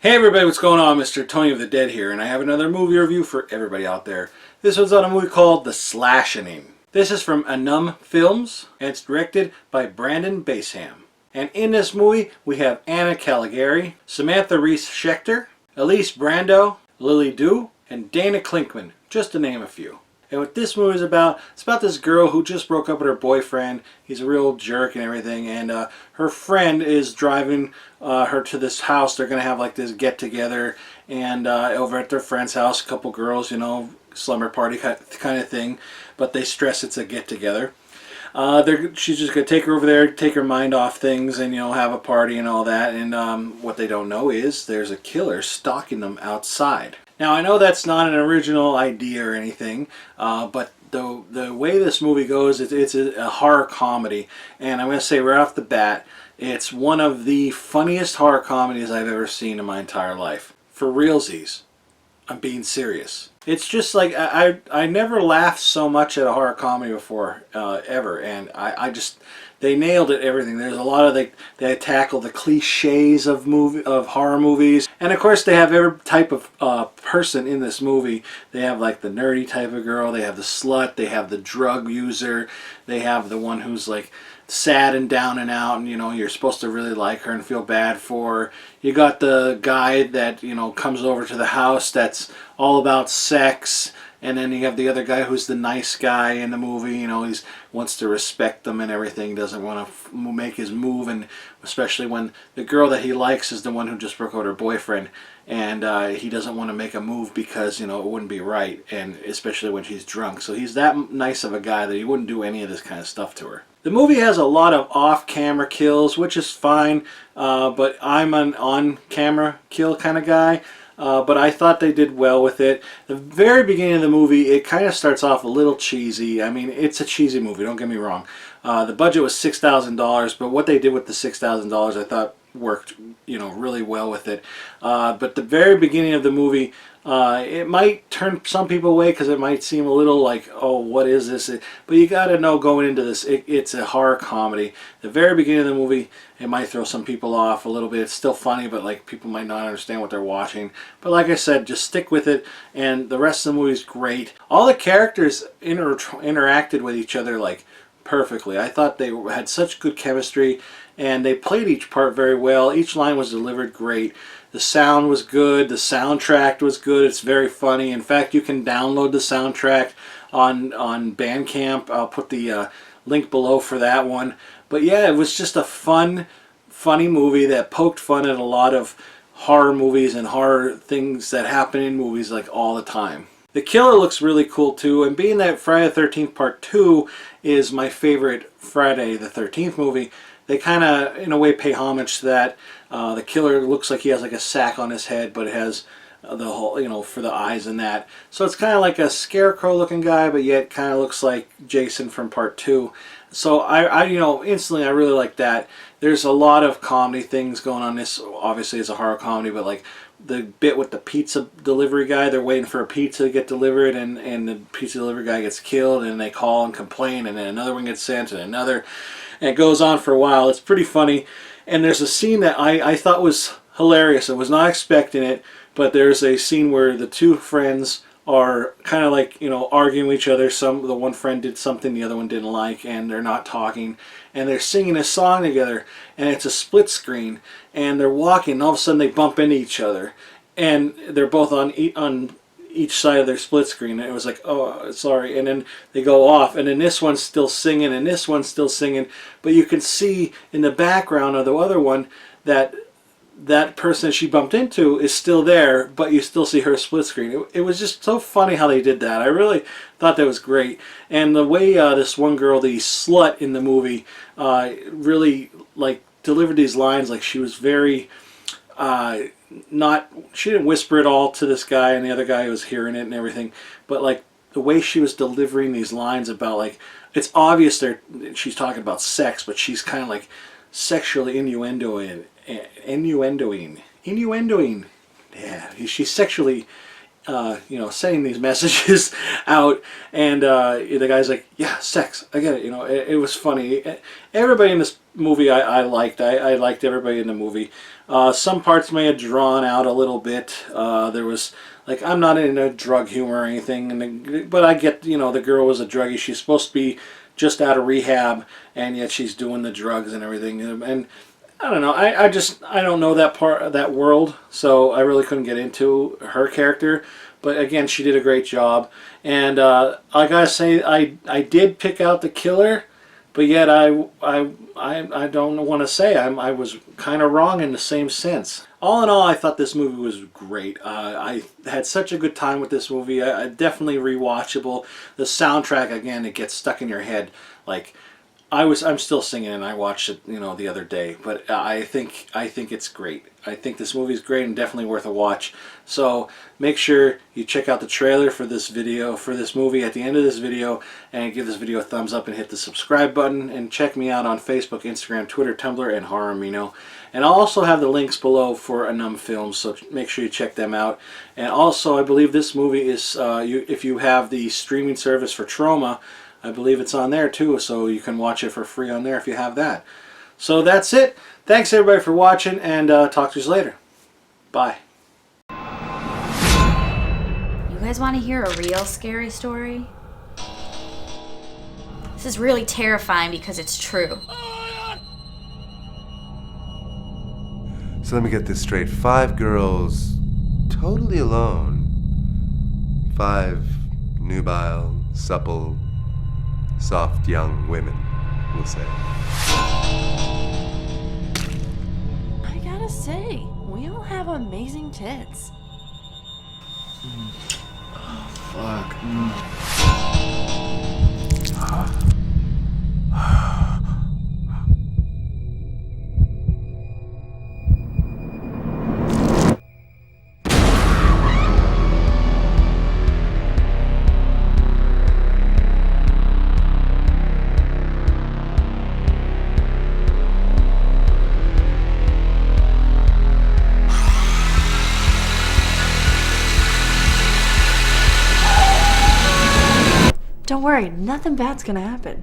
Hey everybody, what's going on? Mr. Tony of the Dead here, and I have another movie review for everybody out there. This one's on a movie called The Slashening. This is from Annum films, and it's directed by Brandon Baseham. And in this movie, we have Anna Caligari, Samantha Reese Schechter, Elise Brando, Lily Dew, and Dana Klinkman, just to name a few. And what this movie is about, it's about this girl who just broke up with her boyfriend. He's a real jerk and everything, and her friend is driving her to this house. They're going to have like this get-together, and over at their friend's house, a couple girls, you know, slumber party kind of thing, but they stress it's a get-together. She's just going to take her over there, take her mind off things, and, you know, have a party and all that, and what they don't know is there's a killer stalking them outside. Now, I know that's not an original idea or anything, but the way this movie goes, it's a horror comedy. And I'm going to say right off the bat, it's one of the funniest horror comedies I've ever seen in my entire life. For realsies. I'm being serious. It's just like, I never laughed so much at a horror comedy before, ever. And they nailed it, everything. There's a lot of, they tackle the cliches of horror movies. And of course they have every type of person in this movie. They have like the nerdy type of girl, they have the slut, they have the drug user, they have the one who's like sad and down and out, and you know, you're supposed to really like her and feel bad for her. You got the guy that, you know, comes over to the house that's all about sex, and then you have the other guy who's the nice guy in the movie. You know, he wants to respect them and everything, doesn't want to make his move, and especially when the girl that he likes is the one who just broke up with her boyfriend, and he doesn't want to make a move because, you know, it wouldn't be right, and especially when she's drunk. So he's that nice of a guy that he wouldn't do any of this kind of stuff to her. The movie has a lot of off-camera kills, which is fine, but I'm an on-camera kill kind of guy. But I thought they did well with it. The very beginning of the movie, it kind of starts off a little cheesy. I mean, it's a cheesy movie, don't get me wrong. The budget was $6,000, but what they did with the $6,000 I thought worked, you know, really well with it. But the very beginning of the movie, it might turn some people away because it might seem a little like, oh, what is this? But you got to know going into this, it's a horror comedy. The very beginning of the movie, it might throw some people off a little bit. It's still funny, but like people might not understand what they're watching. But like I said, just stick with it, and the rest of the movie is great. All the characters interacted with each other like perfectly. I thought they had such good chemistry, and they played each part very well. Each line was delivered great. The sound was good. The soundtrack was good. It's very funny. In fact, you can download the soundtrack on Bandcamp. I'll put the link below for that one. But yeah, it was just a fun, funny movie that poked fun at a lot of horror movies and horror things that happen in movies like all the time. The killer looks really cool too, and being that Friday the 13th Part 2 is my favorite Friday the 13th movie, they kind of, in a way, pay homage to that. The killer looks like he has like a sack on his head, but it has the whole, you know, for the eyes and that. So it's kind of like a scarecrow looking guy, but yet kind of looks like Jason from Part 2. So you know, instantly I really like that. There's a lot of comedy things going on. This obviously is a horror comedy, but like the bit with the pizza delivery guy, they're waiting for a pizza to get delivered, and the pizza delivery guy gets killed, and they call and complain, and then another one gets sent, and another, and it goes on for a while. It's pretty funny. And there's a scene that I thought was hilarious. I was not expecting it, but there's a scene where the two friends are kind of like, you know, arguing with each other. The one friend did something the other one didn't like, and they're not talking, and they're singing a song together, and it's a split screen, and they're walking, and all of a sudden they bump into each other, and they're both on each side of their split screen, and it was like, oh, sorry, and then they go off, and then this one's still singing, and this one's still singing, but you can see in the background of the other one that that person she bumped into is still there, but you still see her split screen. It was just so funny how they did that. I really thought that was great. And the way this one girl, the slut in the movie, really like delivered these lines, like she was very she didn't whisper it all to this guy, and the other guy was hearing it and everything, but like the way she was delivering these lines about, like, it's obvious she's talking about sex, but she's kind of like sexually innuendoing. Yeah, she's sexually you know, sending these messages out, and the guy's like, yeah, sex, I get it, you know. It was funny. Everybody in this movie I liked. I liked everybody in the movie. Some parts may have drawn out a little bit. There was, like, I'm not into drug humor or anything, but I get, you know, the girl was a druggie. She's supposed to be just out of rehab, and yet she's doing the drugs and everything. And I don't know. I don't know that part of that world, so I really couldn't get into her character. But again, she did a great job. And I gotta say, I did pick out the killer, but yet I don't want to say I was kind of wrong in the same sense. All in all, I thought this movie was great. I had such a good time with this movie. I definitely rewatchable. The soundtrack, again, it gets stuck in your head. Like, I'm still singing, and I watched it, you know, the other day. But I think it's great. I think this movie is great and definitely worth a watch. So make sure you check out the trailer for this video, for this movie, at the end of this video, and give this video a thumbs up and hit the subscribe button. And check me out on Facebook, Instagram, Twitter, Tumblr, and Horror AMINO. And I'll also have the links below for Annum films, so make sure you check them out. And also, I believe this movie is, if you have the streaming service for Trauma, I believe it's on there too, so you can watch it for free on there if you have that. So that's it. Thanks everybody for watching, and talk to you later. Bye. You guys want to hear a real scary story? This is really terrifying because it's true. So let me get this straight. 5 girls, totally alone. 5 nubile, supple, soft young women, we'll say. I gotta say, we all have amazing tits. Oh, fuck. Don't worry, nothing bad's gonna happen.